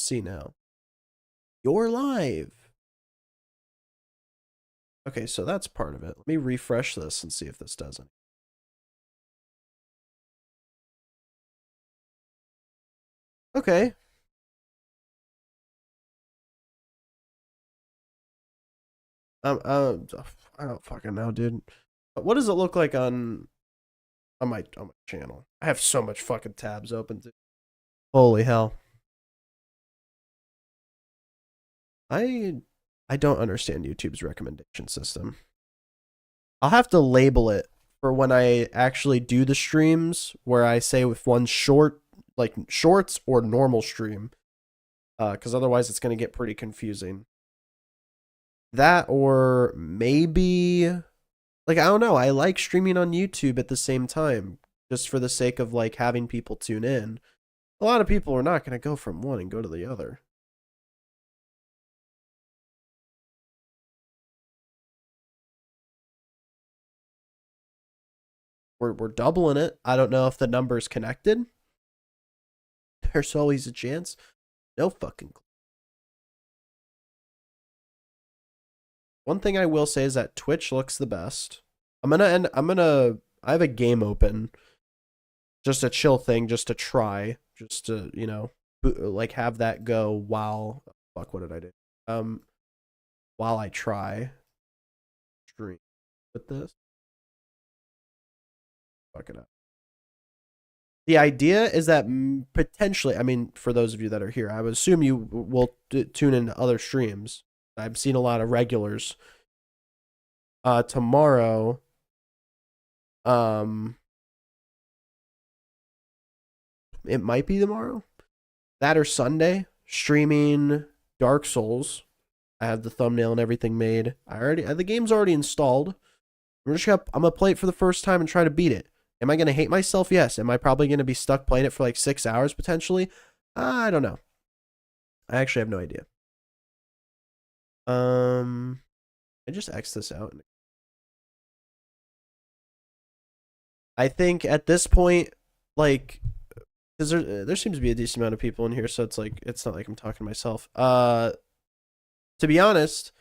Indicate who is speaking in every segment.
Speaker 1: See now. You're live. Okay, so that's part of it. Let me refresh this and see if this does it. Okay. I don't fucking know, dude. What does it look like on my channel? I have so much fucking tabs open. Dude. Holy hell. I I don't understand YouTube's recommendation system. I'll have to label it for when I actually do the streams where I say if one's short, like shorts or normal stream, because otherwise it's going to get pretty confusing. That or maybe, like, I don't know. I like streaming on YouTube at the same time just for the sake of like having people tune in. A lot of people are not going to go from one and go to the other. We're doubling it. I don't know if the number's connected. There's always a chance. No fucking clue. One thing I will say is that Twitch looks the best. I have a game open. Just a chill thing, just to try. Just to, like have that go while fuck what did I do? While I try stream with this. Fuck it up. The idea is that potentially, I mean, for those of you that are here, I would assume you will tune into other streams. I've seen a lot of regulars. Tomorrow, it might be tomorrow, that or Sunday, streaming Dark Souls. I have the thumbnail and everything made. The game's already installed. I'm gonna play it for the first time and try to beat it. Am I gonna hate myself? Yes. Am I probably gonna be stuck playing it for like 6 hours potentially? I don't know. I actually have no idea. I just X this out. I think at this point, like, because there seems to be a decent amount of people in here, so it's like it's not like I'm talking to myself. To be honest,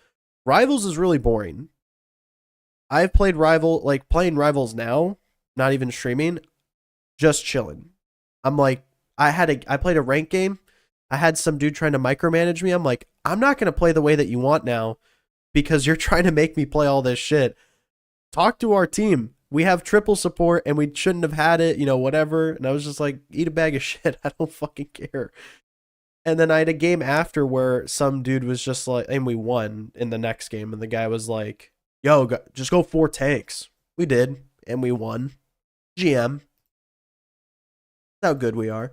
Speaker 1: Rivals is really boring. I've played playing Rivals now, not even streaming, just chilling. I'm like, I played a rank game. I had some dude trying to micromanage me. I'm like, I'm not gonna play the way that you want now, because you're trying to make me play all this shit. Talk to our team. We have triple support and we shouldn't have had it, whatever. And I was just like, eat a bag of shit. I don't fucking care. And then I had a game after where some dude was just like, and we won in the next game. And the guy was like, yo, just go 4 tanks. We did. And we won. GM. That's how good we are.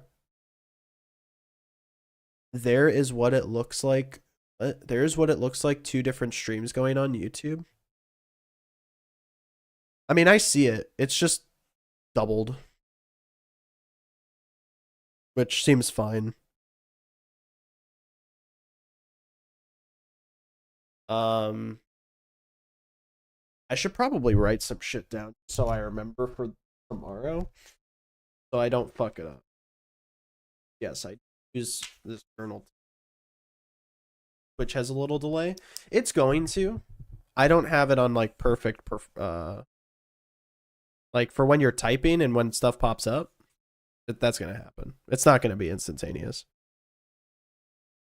Speaker 1: There is what it looks like. There's what it looks like 2 different streams going on YouTube. I mean, I see it. It's just doubled, which seems fine. I should probably write some shit down so I remember for tomorrow, so I don't fuck it up. Yes, I use this journal, which has a little delay. It's going to. I don't have it on like perfect, like for when you're typing and when stuff pops up. That's gonna happen. It's not gonna be instantaneous.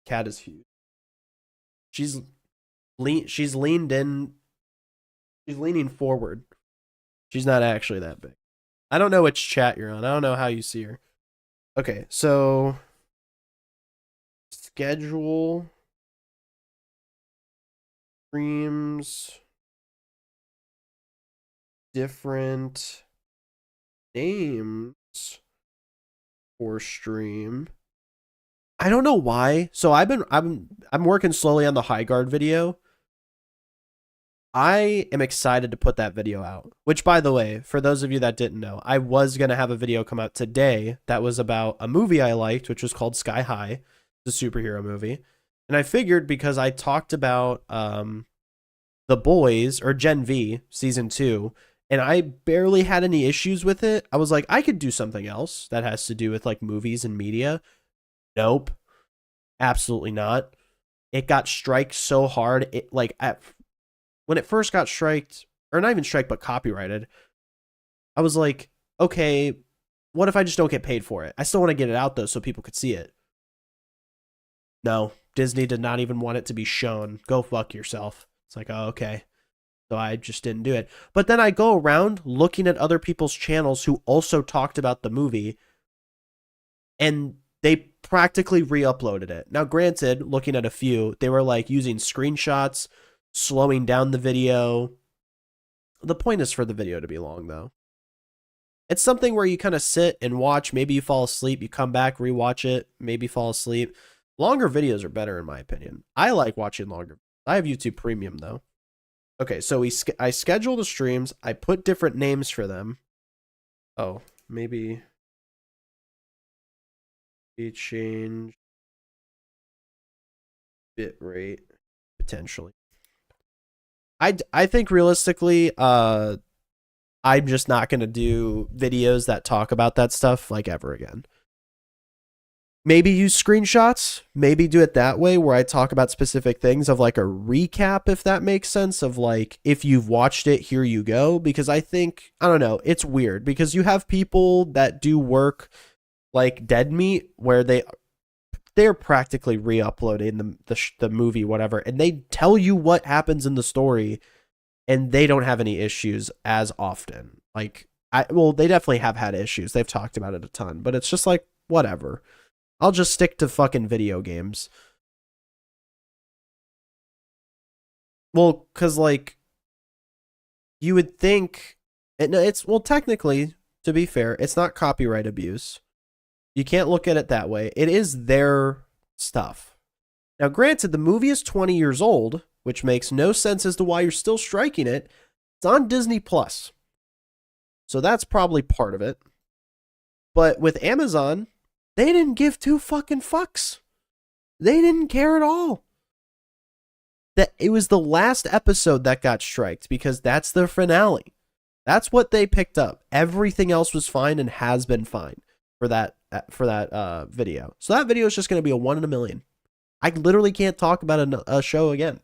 Speaker 1: Cat is huge. She's leaned in. She's leaning forward. She's not actually that big. I don't know which chat you're on. I don't know how you see her. Okay, so schedule streams, different names for stream. I don't know why. So I'm working slowly on the high guard video. I am excited to put that video out. Which, by the way, for those of you that didn't know, I was gonna have a video come out today that was about a movie I liked, which was called Sky High, the superhero movie. And I figured because I talked about The Boys or Gen V season 2, and I barely had any issues with it. I was like, I could do something else that has to do with like movies and media. Nope. Absolutely not. It got striked so hard. It like when it first got striked, or not even striked, but copyrighted, I was like, okay, what if I just don't get paid for it? I still want to get it out though so people could see it. No, Disney did not even want it to be shown. Go fuck yourself. It's like, oh, okay. So I just didn't do it. But then I go around looking at other people's channels who also talked about the movie, and they practically re-uploaded it. Now, granted, looking at a few, they were like using screenshots, slowing down the video. The point is for the video to be long, though. It's something where you kind of sit and watch. Maybe you fall asleep. You come back, rewatch it, maybe fall asleep. Longer videos are better, in my opinion. I like watching longer. I have YouTube Premium, though. Okay, so I schedule the streams. I put different names for them. Oh, maybe we change bitrate potentially. I think realistically, I'm just not gonna do videos that talk about that stuff like ever again. Maybe use screenshots, maybe do it that way where I talk about specific things of like a recap, if that makes sense, of like, if you've watched it, here you go. Because I think, I don't know, it's weird because you have people that do work like Dead Meat where they're practically re-uploading the movie, whatever, and they tell you what happens in the story, and they don't have any issues as often. Like, they definitely have had issues. They've talked about it a ton, but it's just like, whatever. I'll just stick to fucking video games. Well, because, like, you would think... Well, technically, to be fair, it's not copyright abuse. You can't look at it that way. It is their stuff. Now, granted, the movie is 20 years old, which makes no sense as to why you're still striking it. It's on Disney Plus. So that's probably part of it. But with Amazon... they didn't give two fucking fucks. They didn't care at all. That it was the last episode that got striked because that's the finale. That's what they picked up. Everything else was fine and has been fine for that video. So that video is just going to be a 1 in a million. I literally can't talk about a show again.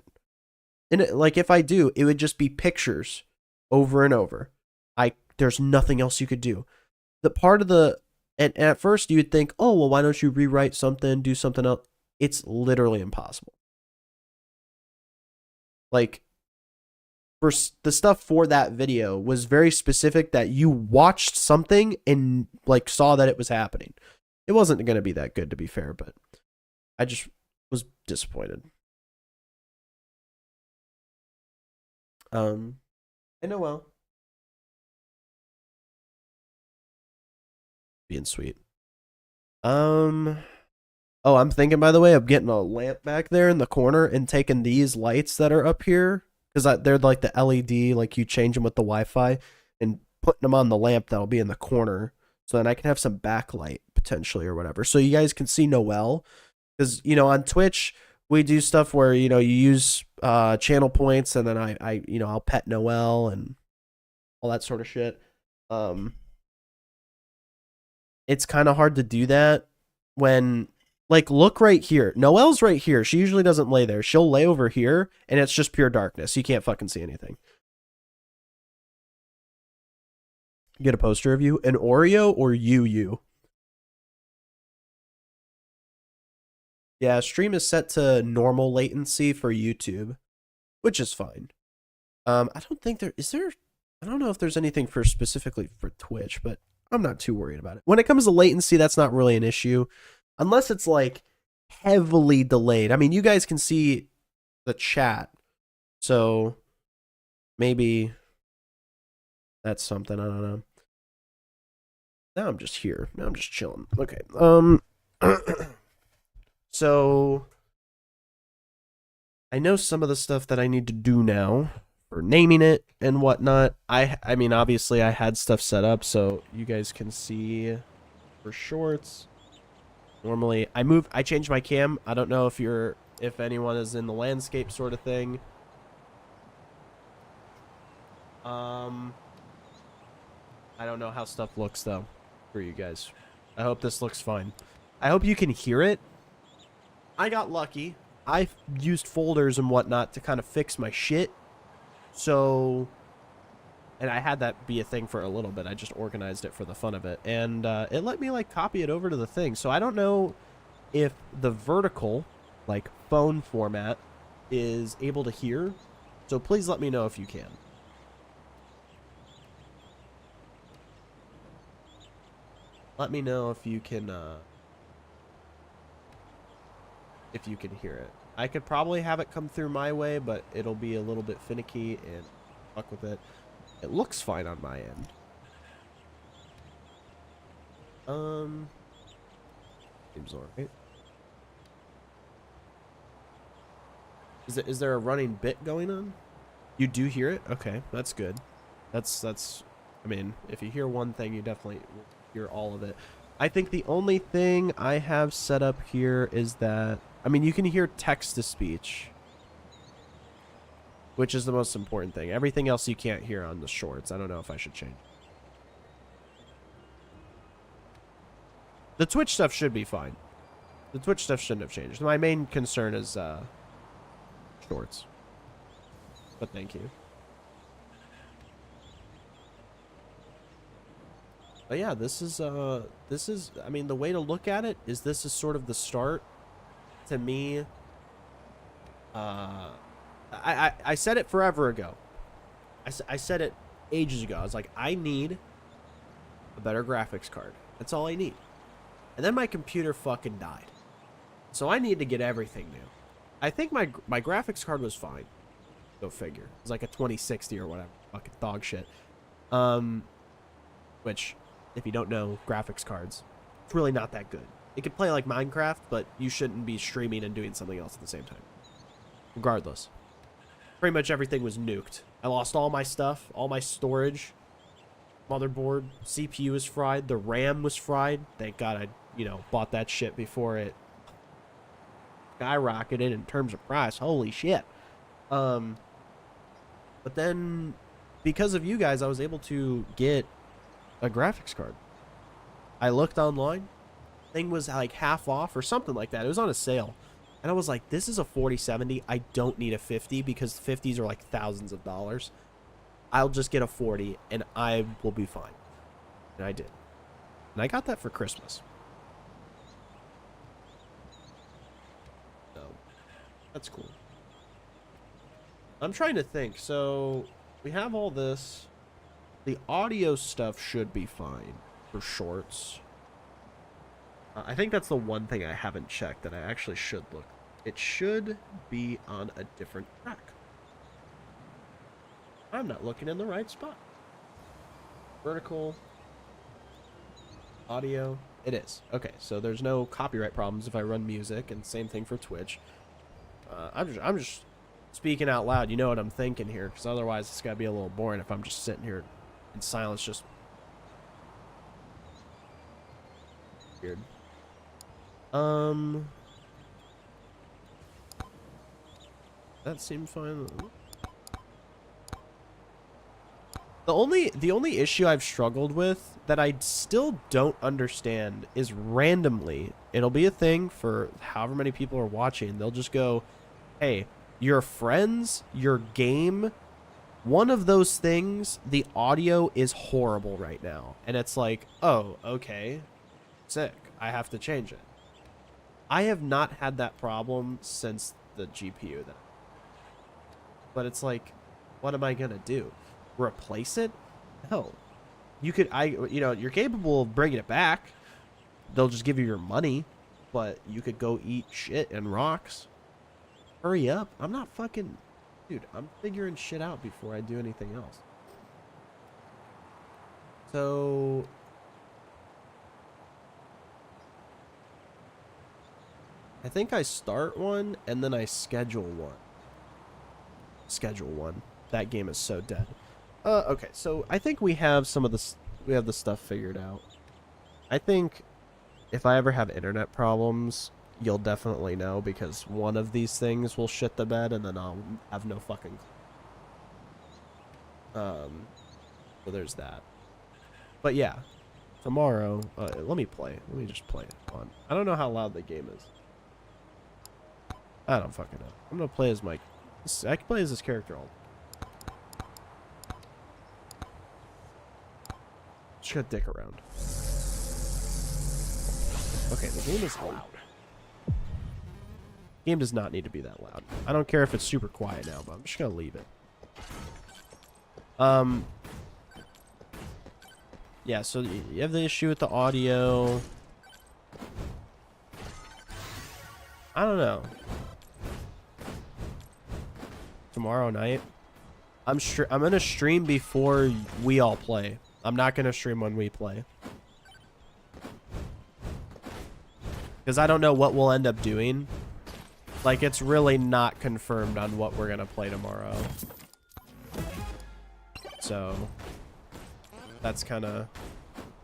Speaker 1: And like if I do, it would just be pictures over and over. There's nothing else you could do. The part of the And at first you would think, oh, well, why don't you rewrite something, do something else? It's literally impossible. Like, for the stuff for that video was very specific that you watched something and, like, saw that it was happening. It wasn't going to be that good, to be fair, but I just was disappointed. I know, well. Being sweet. Oh, I'm thinking, by the way, of getting a lamp back there in the corner and taking these lights that are up here, because they're like the LED, like you change them with the Wi-Fi, and putting them on the lamp that'll be in the corner, so then I can have some backlight potentially or whatever, so you guys can see Noelle. Because, you know, on Twitch we do stuff where, you know, you use channel points, and then I you know, I'll pet Noelle and all that sort of shit. It's kind of hard to do that when, like, look right here. Noelle's right here. She usually doesn't lay there. She'll lay over here, and it's just pure darkness. You can't fucking see anything. Get a poster of you. An Oreo or you? Yeah, stream is set to normal latency for YouTube, which is fine. I don't think is there... I don't know if there's anything for specifically for Twitch, but I'm not too worried about it. When it comes to latency, that's not really an issue. Unless it's, like, heavily delayed. I mean, you guys can see the chat. So, maybe that's something. I don't know. Now I'm just here. Now I'm just chilling. Okay. So, I know some of the stuff that I need to do now for naming it and whatnot. I mean, obviously, I had stuff set up so you guys can see for shorts. Normally, I changed my cam. I don't know if anyone is in the landscape sort of thing. I don't know how stuff looks though for you guys. I hope this looks fine. I hope you can hear it. I got lucky. I used folders and whatnot to kind of fix my shit. So, and I had that be a thing for a little bit. I just organized it for the fun of it. And it let me, like, copy it over to the thing. So I don't know if the vertical, like, phone format is able to hear. So please let me know if you can. Let me know if you can hear it. I could probably have it come through my way, but it'll be a little bit finicky and fuck with it. It looks fine on my end. Seems alright. Is there a running bit going on? You do hear it? Okay, that's good. That's I mean, if you hear one thing, you definitely will hear all of it. I think the only thing I have set up here is that, I mean, you can hear text to speech, which is the most important thing. Everything else you can't hear on the shorts. I don't know if I should change. The Twitch stuff should be fine. The Twitch stuff shouldn't have changed. My main concern is shorts. But thank you. But yeah, this is I mean, the way to look at it is this is sort of the start to me. I said it forever ago. I said it ages ago. I was like, I need a better graphics card. That's all I need. And then my computer fucking died. So I need to get everything new. I think my graphics card was fine. Go figure. It was like a 2060 or whatever. Fucking dog shit. Which, if you don't know graphics cards, it's really not that good. It could play like Minecraft, but you shouldn't be streaming and doing something else at the same time. Regardless. Pretty much everything was nuked. I lost all my stuff, all my storage. Motherboard, CPU was fried, the RAM was fried. Thank God I, bought that shit before it skyrocketed in terms of price. Holy shit. But then, because of you guys, I was able to get a graphics card. I looked online. Thing was like half off or something like that. It was on a sale. And I was like, this is a 4070. I don't need a 50 because 50s are like thousands of dollars. I'll just get a 40 and I will be fine. And I did. And I got that for Christmas. So, that's cool. I'm trying to think. So, we have all this. The audio stuff should be fine for shorts. I think that's the one thing I haven't checked that I actually should look. It should be on a different track. I'm not looking in the right spot. Vertical. Audio. It is. Okay, so there's no copyright problems if I run music, and same thing for Twitch. I'm just speaking out loud. You know what I'm thinking here, because otherwise it's gotta be a little boring if I'm just sitting here in silence, just weird. That seemed fine. The only issue I've struggled with that I still don't understand is randomly, it'll be a thing for however many people are watching. They'll just go, hey, your friends, your game, one of those things, the audio is horrible right now. And it's like, oh, okay, sick. I have to change it. I have not had that problem since the GPU then. But it's like, what am I gonna do? Replace it? No. You could, you're capable of bringing it back. They'll just give you your money, but you could go eat shit and rocks. Hurry up. I'm not fucking, dude, I'm figuring shit out before I do anything else. So, I think I start one and then I schedule one. That game is so dead. Okay, so I think we have the stuff figured out. I think if I ever have internet problems, you'll definitely know because one of these things will shit the bed and then I'll have no fucking clue. So there's that. But yeah, tomorrow, let me just play it on. I don't know how loud the game is. I don't fucking know. I'm gonna play as Mike. I can play as this character all. Just gotta dick around. Okay, the game is loud. Game does not need to be that loud. I don't care if it's super quiet now, but I'm just gonna leave it. Yeah, so you have the issue with the audio. I don't know. Tomorrow night, I'm gonna stream before we all play. I'm not gonna stream when we play, because I don't know what we'll end up doing. Like, it's really not confirmed on what we're gonna play tomorrow. So that's kind of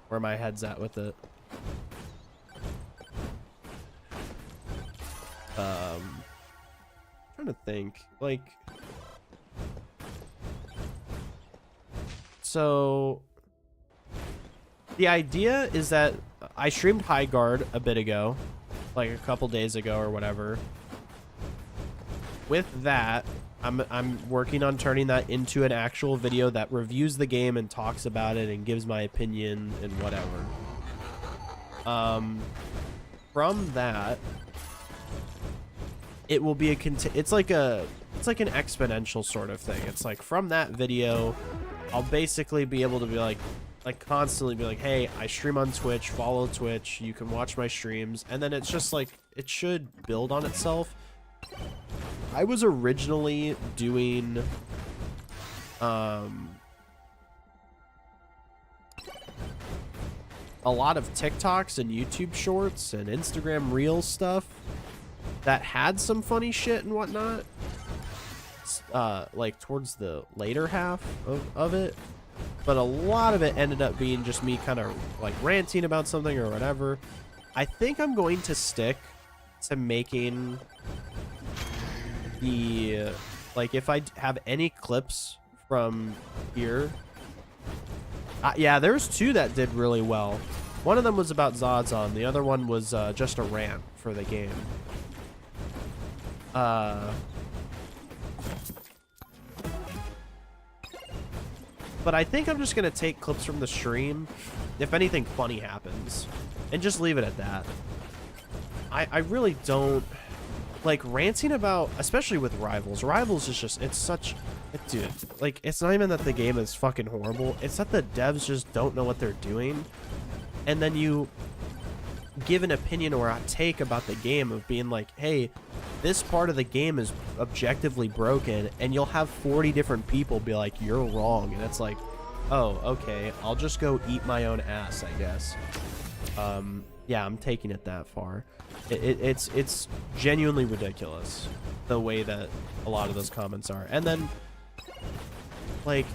Speaker 1: where my head's at with it. Trying to think, like, so the idea is that I streamed High Guard a bit ago, like a couple days ago or whatever. With that, I'm working on turning that into an actual video that reviews the game and talks about it and gives my opinion and whatever. From that, it will be it's like an exponential sort of thing. It's like, from that video, I'll basically be able to be like constantly be like, hey, I stream on Twitch, follow Twitch, you can watch my streams, and then it's just like, it should build on itself. I was originally doing a lot of TikToks and YouTube shorts and Instagram Reel stuff that had some funny shit and whatnot, like towards the later half of it, but a lot of it ended up being just me kind of like ranting about something or whatever. I think I'm going to stick to making the, like, if I have any clips from here, yeah, there's two that did really well. One of them was about Zodson, the other one was just a rant for the game. But I think I'm just gonna take clips from the stream if anything funny happens and just leave it at that. I really don't like ranting about, especially with Rivals. Rivals is just, it's such, dude, like, it's not even that the game is fucking horrible, it's that the devs just don't know what they're doing, and then you give an opinion or a take about the game of being like, hey, this part of the game is objectively broken, and you'll have 40 different people be like, you're wrong, and it's like, oh, okay, I'll just go eat my own ass, I guess. Yeah, I'm taking it that far. It's genuinely ridiculous the way that a lot of those comments are. And then, like,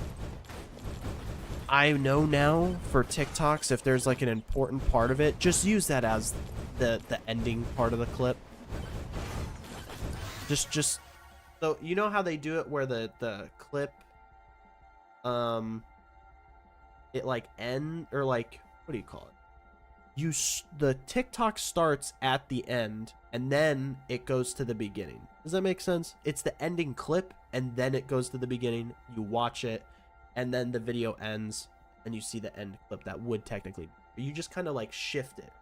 Speaker 1: I know now for TikToks, if there's like an important part of it, just use that as the ending part of the clip. Just so you know how they do it where the clip it like end, or like, what do you call it? The TikTok starts at the end and then it goes to the beginning. Does that make sense? It's the ending clip and then it goes to the beginning. You watch it and then the video ends and you see the end clip. That would technically, you just kind of like shift it.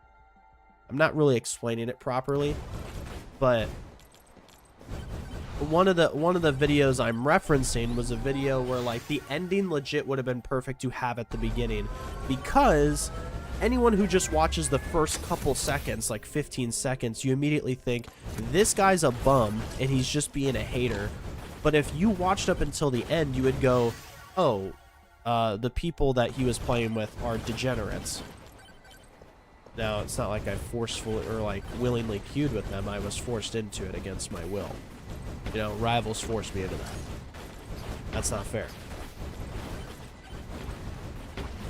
Speaker 1: I'm not really explaining it properly, but one of the videos I'm referencing was a video where like the ending legit would have been perfect to have at the beginning, because anyone who just watches the first couple seconds, like 15 seconds, you immediately think this guy's a bum and he's just being a hater. But if you watched up until the end, you would go, oh, the people that he was playing with are degenerates. Now, it's not like I forcefully or like willingly queued with them. I was forced into it against my will. You know, Rivals forced me into that. That's not fair.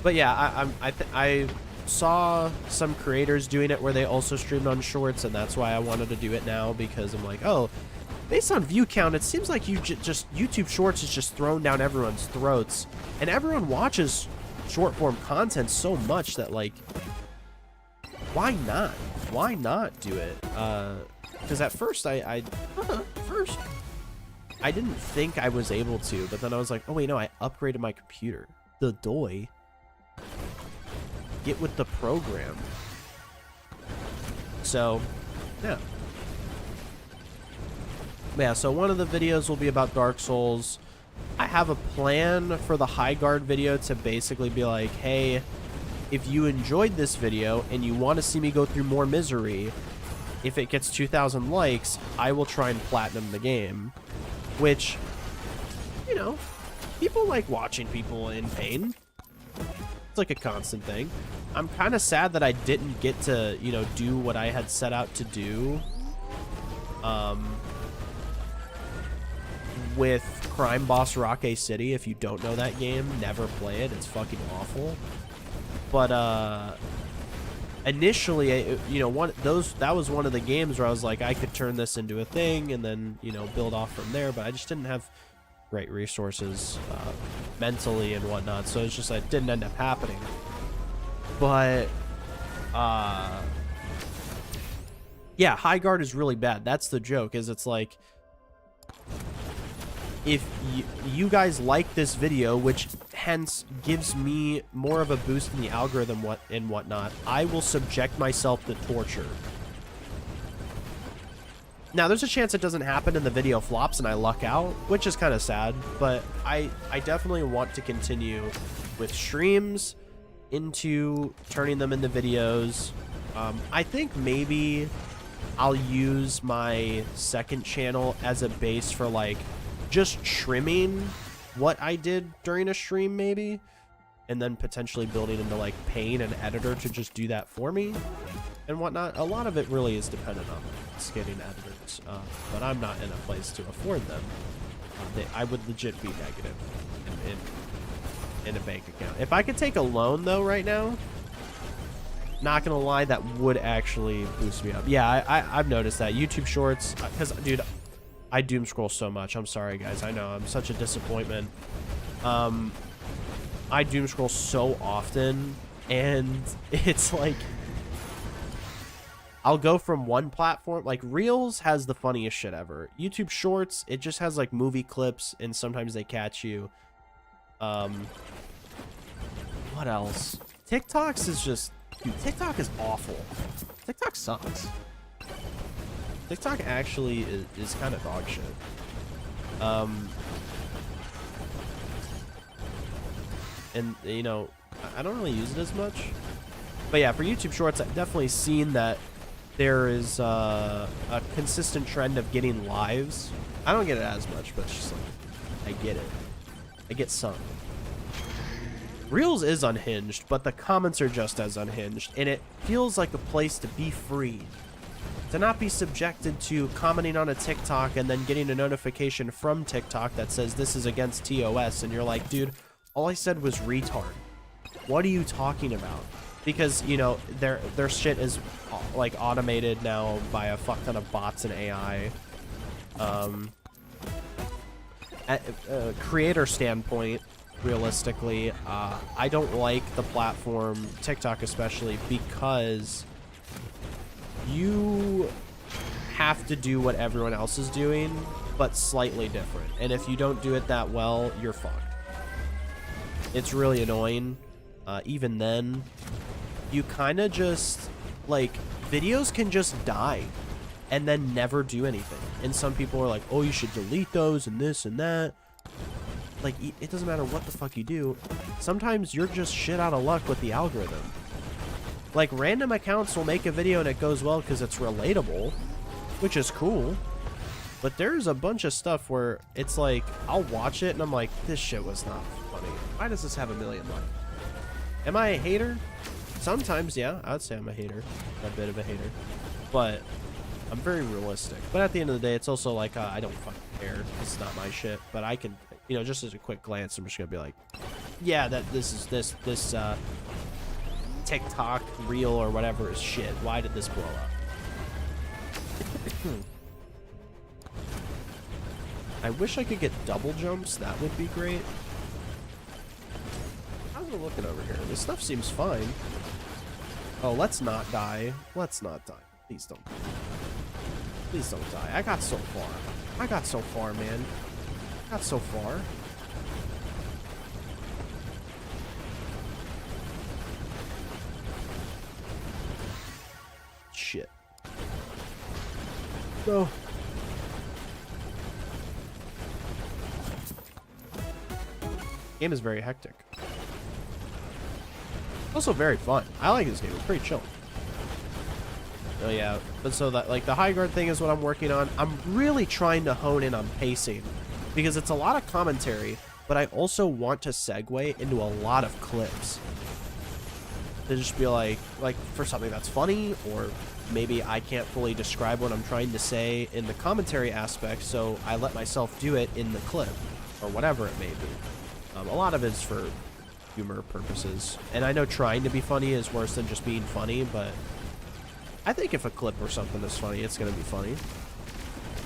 Speaker 1: But yeah, I saw some creators doing it where they also streamed on shorts, and that's why I wanted to do it now, because I'm like, oh, based on view count, it seems like you just YouTube Shorts is just thrown down everyone's throats, and everyone watches short form content so much that, like, why not? Why not do it? Because at first I didn't think I was able to, but then I was like, oh wait, no, I upgraded my computer. The doy. Get with the program. So, yeah. Yeah, so one of the videos will be about Dark Souls. I have a plan for the High Guard video to basically be like, hey, if you enjoyed this video and you want to see me go through more misery, if it gets 2,000 likes, I will try and platinum the game. Which, you know, people like watching people in pain. It's like a constant thing. I'm kind of sad that I didn't get to, you know, do what I had set out to do. With Crime Boss Rock City. If you don't know that game, never play it. It's fucking awful. But initially, you know, that was one of the games where I was like, I could turn this into a thing and then, you know, build off from there. But I just didn't have great resources mentally and whatnot, so it's just it didn't end up happening. But yeah, High Guard is really bad. That's the joke. Is it's like, if you guys like this video, which hence gives me more of a boost in the algorithm and whatnot, I will subject myself to torture. Now, there's a chance it doesn't happen and the video flops and I luck out, which is kind of sad, but I definitely want to continue with streams into turning them into videos. I think maybe I'll use my second channel as a base for like just trimming what I did during a stream maybe, and then potentially building into like Paint and Editor to just do that for me and whatnot. A lot of it really is dependent on scaling editors, but I'm not in a place to afford them. I would legit be negative in a bank account. If I could take a loan though right now, not gonna lie, that would actually boost me up. Yeah, I've noticed that YouTube Shorts, because dude, I doom scroll so much. I'm sorry guys, I know I'm such a disappointment. I doom scroll so often, and it's like I'll go from one platform, like Reels has the funniest shit ever. YouTube Shorts, it just has like movie clips and sometimes they catch you. What else? TikToks is just, dude, TikTok is awful. TikTok sucks. TikTok actually is kind of dog shit. And you know, I don't really use it as much, but yeah, for YouTube Shorts, I've definitely seen that there is a consistent trend of getting lives. I don't get it as much, but it's just like, I get it. I get some. Reels is unhinged, but the comments are just as unhinged, and it feels like a place to be free. To not be subjected to commenting on a TikTok and then getting a notification from TikTok that says this is against TOS, and you're like, dude, all I said was retard. What are you talking about? Because, you know, their shit is like automated now by a fuck ton of bots and AI. At a creator standpoint, realistically, I don't like the platform, TikTok especially, because you have to do what everyone else is doing, but slightly different. And if you don't do it that well, you're fucked. It's really annoying. Even then, you kind of just, like, videos can just die and then never do anything. And some people are like, oh, you should delete those and this and that. Like, it doesn't matter what the fuck you do. Sometimes you're just shit out of luck with the algorithm. Like, random accounts will make a video and it goes well because it's relatable, which is cool. But there's a bunch of stuff where it's like, I'll watch it and I'm like, this shit was not funny. Why does this have 1 million likes? Am I a hater? Sometimes, yeah, I'd say I'm a hater. A bit of a hater. But I'm very realistic. But at the end of the day, it's also like, I don't fucking care. It's not my shit. But I can, you know, just as a quick glance, I'm just gonna be like, yeah, that this TikTok reel or whatever is shit. Why did this blow up? I wish I could get double jumps. That would be great. How's it looking over here? This stuff seems fine. Oh, let's not die. Let's not die. Please don't. Please don't die. I got so far. I got so far, man. I got so far. Shit. No. Game is very hectic. Also very fun. I like this game. It's pretty chill. Oh yeah, but so that like the high guard thing is what I'm working on. I'm really trying to hone in on pacing because it's a lot of commentary, but I also want to segue into a lot of clips to just be like for something that's funny, or maybe I can't fully describe what I'm trying to say in the commentary aspect, so I let myself do it in the clip or whatever it may be. A lot of it's for humor purposes, and I know trying to be funny is worse than just being funny, but I think if a clip or something is funny, it's going to be funny. It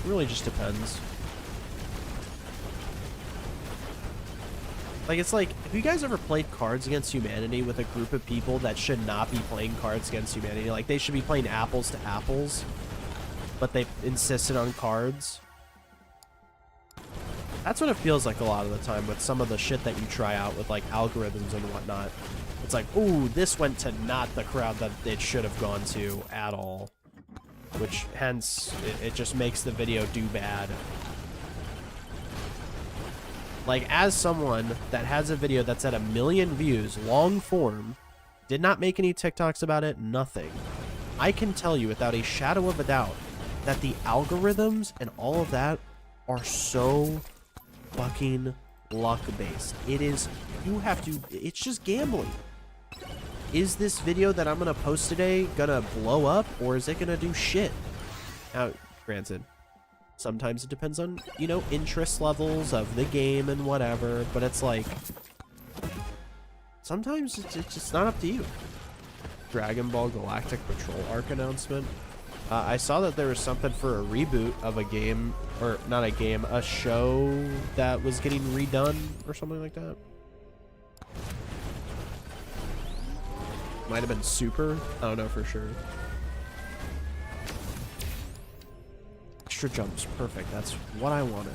Speaker 1: really just depends. Like, it's like, have you guys ever played Cards Against Humanity with a group of people that should not be playing Cards Against Humanity? Like, they should be playing apples to apples, but they insisted on cards. That's what it feels like a lot of the time with some of the shit that you try out with, like, algorithms and whatnot. It's like, ooh, this went to not the crowd that it should have gone to at all. Which, hence, it just makes the video do bad. Like, as someone that has a video that's at 1 million views, long form, did not make any TikToks about it, nothing. I can tell you without a shadow of a doubt that the algorithms and all of that are so fucking luck-based. It is, you have to, it's just gambling. Is this video that I'm gonna post today gonna blow up, or is it gonna do shit? Now, granted, sometimes it depends on, you know, interest levels of the game and whatever, but it's like, sometimes it's just not up to you. Dragon Ball Galactic Patrol arc announcement. I saw that there was something for a reboot of a game, or not a game, a show that was getting redone or something like that. Might have been Super. I don't know for sure. Extra jumps. Perfect. That's what I wanted.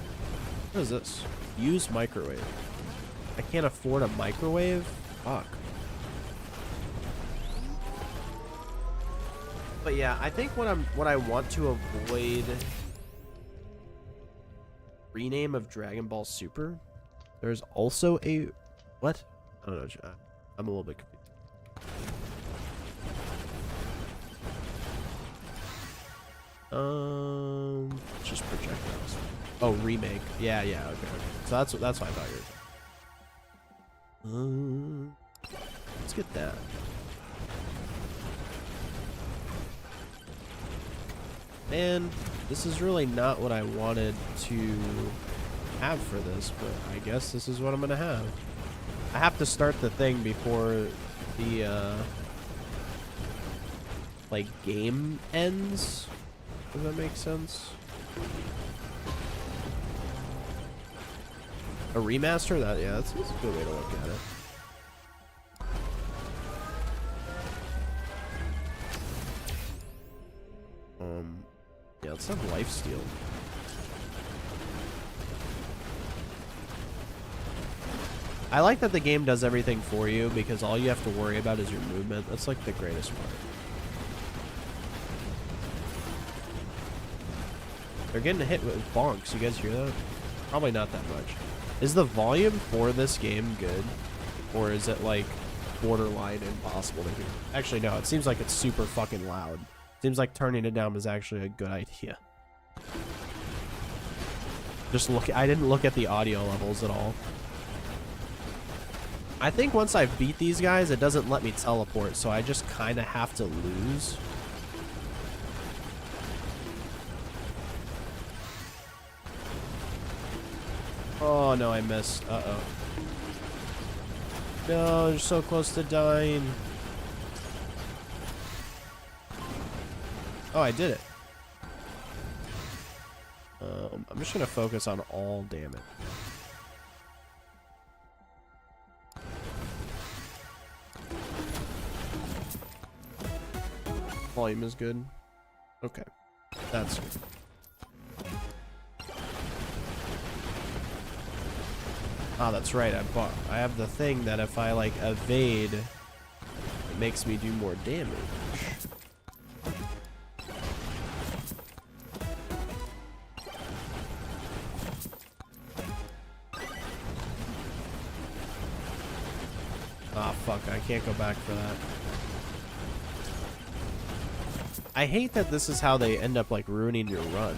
Speaker 1: What is this? Use microwave. I can't afford a microwave? Fuck. But yeah, I think what I want to avoid, rename of Dragon Ball Super. There's also a what? I don't know. I'm a little bit confused. Just projectiles. Oh, remake. Yeah, okay. So that's what I thought you were. Let's get that. And this is really not what I wanted to have for this, but I guess this is what I'm gonna have. I have to start the thing before the like game ends. Does that make sense? A remaster? That, yeah, that's a good way to look at it. Yeah, let's have lifesteal. I like that the game does everything for you because all you have to worry about is your movement. That's like the greatest part. They're getting hit with bonks. You guys hear that? Probably not that much. Is the volume for this game good? Or is it like borderline impossible to hear? Actually, no. It seems like it's super fucking loud. Seems like turning it down is actually a good idea. Just look. I didn't look at the audio levels at all. I think once I beat these guys, it doesn't let me teleport, so I just kind of have to lose. Oh, no, I missed. Uh-oh. No, you're so close to dying. Oh, I did it. I'm just going to focus on all damage. Volume is good. Okay. That's good. Oh, that's right. I have the thing that if I like evade, it makes me do more damage. Ah, fuck, I can't go back for that. I hate that this is how they end up, like, ruining your run.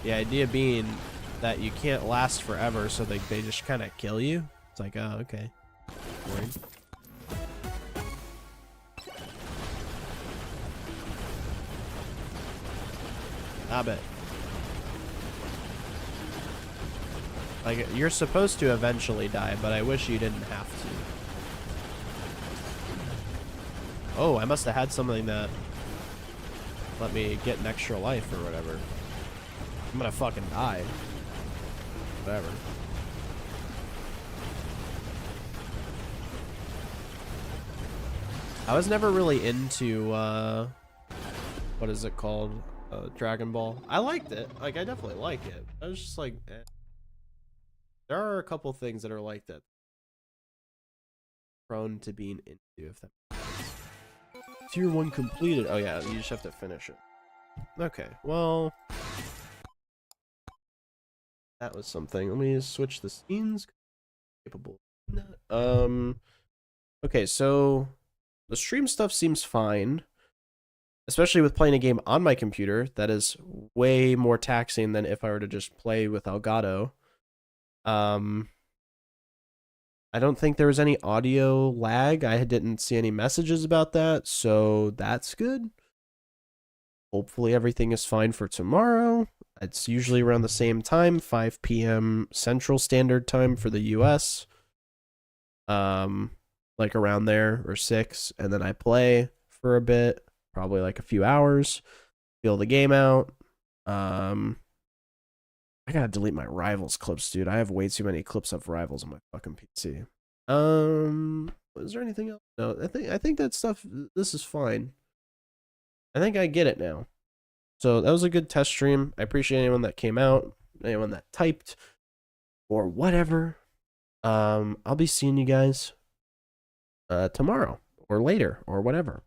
Speaker 1: The idea being that you can't last forever, so they just kind of kill you. It's like, oh, okay. Boring. I bet. Like, you're supposed to eventually die, but I wish you didn't have to. Oh, I must have had something that let me get an extra life or whatever. I'm gonna fucking die. Whatever. I was never really into, what is it called? Dragon Ball. I liked it. Like, I definitely like it. I was just like, eh. There are a couple things that are like that. Prone to being into, if that. Tier 1 completed. Oh yeah, you just have to finish it. Okay, well, that was something. Let me just switch the scenes. Capable. Okay, so the stream stuff seems fine, especially with playing a game on my computer. That is way more taxing than if I were to just play with Elgato. I don't think there was any audio lag. I didn't see any messages about that, so that's good. Hopefully everything is fine for tomorrow. It's usually around the same time, 5 p.m. Central Standard Time for the US. Like around there, or 6, and then I play for a bit, probably like a few hours, feel the game out. I gotta delete my Rivals clips, dude. I have way too many clips of Rivals on my fucking PC. Was there anything else? No, I think that stuff, this is fine. I think I get it now. So that was a good test stream. I appreciate anyone that came out, anyone that typed, or whatever. I'll be seeing you guys tomorrow or later or whatever.